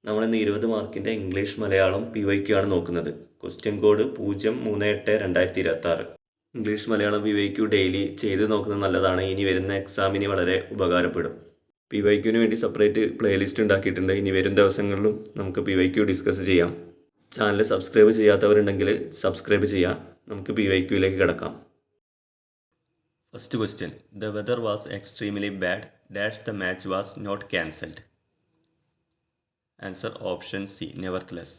നമ്മളിന്ന് 20 മാർക്കിൻ്റെ English Malayalam PYQ ആണ് നോക്കുന്നത്. Question code 038-2026. English Malayalam PYQ daily ചെയ്ത് നോക്കുന്നത് നല്ലതാണ്. ഇനി വരുന്ന എക്സാമിന് വളരെ ഉപകാരപ്പെടും. PYQന് വേണ്ടി സെപ്പറേറ്റ് പ്ലേലിസ്റ്റ് ഉണ്ടാക്കിയിട്ടുണ്ട്. ഇനി വരും ദിവസങ്ങളിലും നമുക്ക് PYQ ഡിസ്കസ് ചെയ്യാം. ചാനൽ സബ്സ്ക്രൈബ് ചെയ്യാത്തവരുണ്ടെങ്കിൽ സബ്സ്ക്രൈബ് ചെയ്യാം. നമുക്ക് PYQയിലേക്ക് കിടക്കാം. First question: the weather was extremely bad dash the match was not cancelled. Answer option C, nevertheless.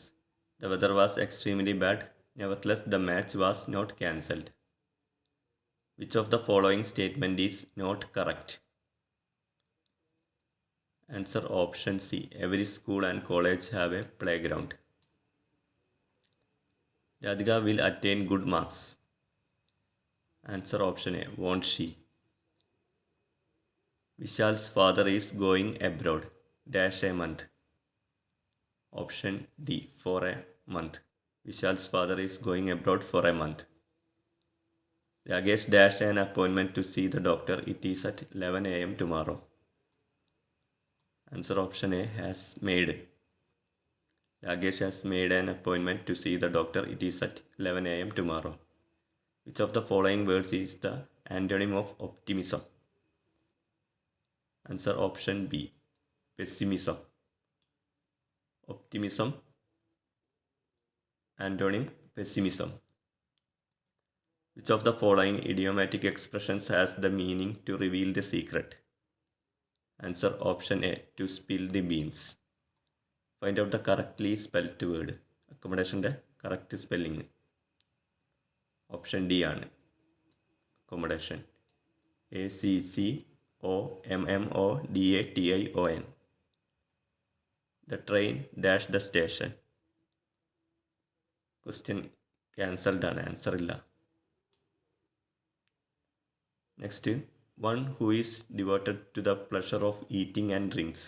The weather was extremely bad. Nevertheless, the match was not cancelled. Which of the following statement is not correct? Answer option C. Every school and college have a playground. Radhika will attain good marks. Answer option A. Won't she? Vishal's father is going abroad. Dash a month. Option D, for a month. Vishal's father is going abroad for a month. Ragesh dash an appointment to see the doctor. It is at 11 a.m. tomorrow. Answer option A, has made. Ragesh has made an appointment to see the doctor. It is at 11 a.m. tomorrow. Which of the following words is the antonym of optimism? Answer option B, pessimism. Optimism, antonym pessimism. Which of the following idiomatic expressions has the meaning to reveal the secret? Answer option A, to spill the beans. Find out the correctly spelled word. Accommodation's correct spelling. Option D ആണ് accommodation. ACCOMMODATION. The train dash the station. Question cancelled ആണ്, answer ഇല്ല. Next, one who is devoted to the pleasure of eating and drinks.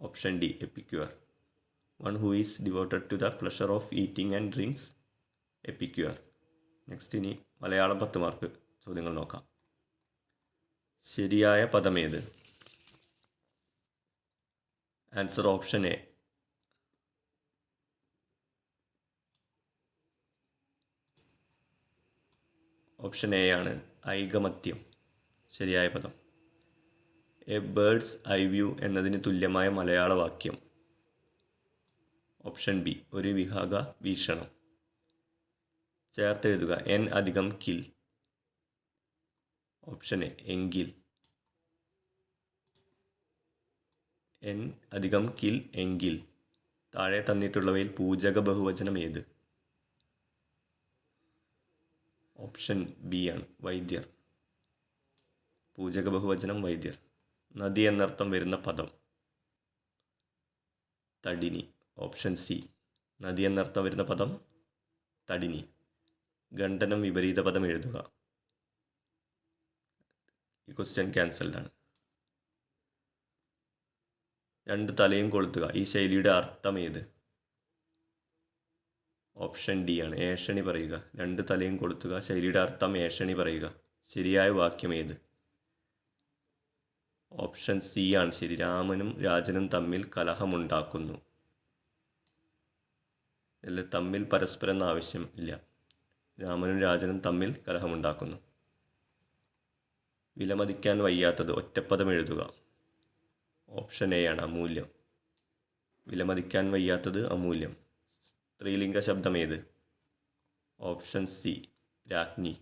Option D, epicure. One who is devoted to the pleasure of eating and drinks, epicure. Next, ഇനി Malayalam 10 mark ചോദ്യങ്ങൾ നോക്കാം. ശരിയായ പദമേത്? Answer option A. Option A ആണ് ഐകമത്യം ശരിയായ പദം. A birds eye view എന്നതിന് തുല്യമായ മലയാള വാക്യം. ഓപ്ഷൻ ബി, ഒരു വിഹംഗ വീക്ഷണം. ചേർത്തെഴുതുക, എൻ അധികം കിൽ. ഓപ്ഷൻ എ, എങ്കിൽ. എൻ അധികം കിൽ, എങ്കിൽ. താഴെ തന്നിട്ടുള്ളവയിൽ പൂജക ബഹുവചനം ഏത്? ഓപ്ഷൻ ബി ആണ് വൈദ്യർ. പൂജക ബഹുവചനം വൈദ്യർ. നദി എന്നർത്ഥം വരുന്ന പദം തടിനി. ഓപ്ഷൻ സി, നദി എന്നർത്ഥം വരുന്ന പദം തടിനി. ഖണ്ഡനം വിപരീത പദം എഴുതുക. ഈ ക്വസ്റ്റ്യൻ ക്യാൻസൽഡ് ആണ്. രണ്ട് തലയും കൊളുത്തുക, ഈ ശൈലിയുടെ അർത്ഥം ഏത്? ഓപ്ഷൻ ഡി ആണ് ഏഷണി പറയുക. രണ്ട് തലയും കൊളുത്തുക, ശൈലിയുടെ അർത്ഥം ഏഷണി പറയുക. ശരിയായ വാക്യം ഏത്? ഓപ്ഷൻ സി ആണ് ശരി. രാമനും രാജനും തമ്മിൽ കലഹമുണ്ടാക്കുന്നു. ഇതിൽ തമ്മിൽ പരസ്പരം എന്ന ആവശ്യം ഇല്ല. രാമനും രാജനും തമ്മിൽ കലഹമുണ്ടാക്കുന്നു. വിലമതിക്കാൻ വയ്യാത്തത് ഒറ്റപ്പദം എഴുതുക. ഓപ്ഷൻ എ ആണ് അമൂല്യം. വിലമതിക്കാൻ വയ്യാത്തത് അമൂല്യം. സ്ത്രീലിംഗ ശബ്ദം ഏത്? ഓപ്ഷൻ സി, രാജ്ഞി.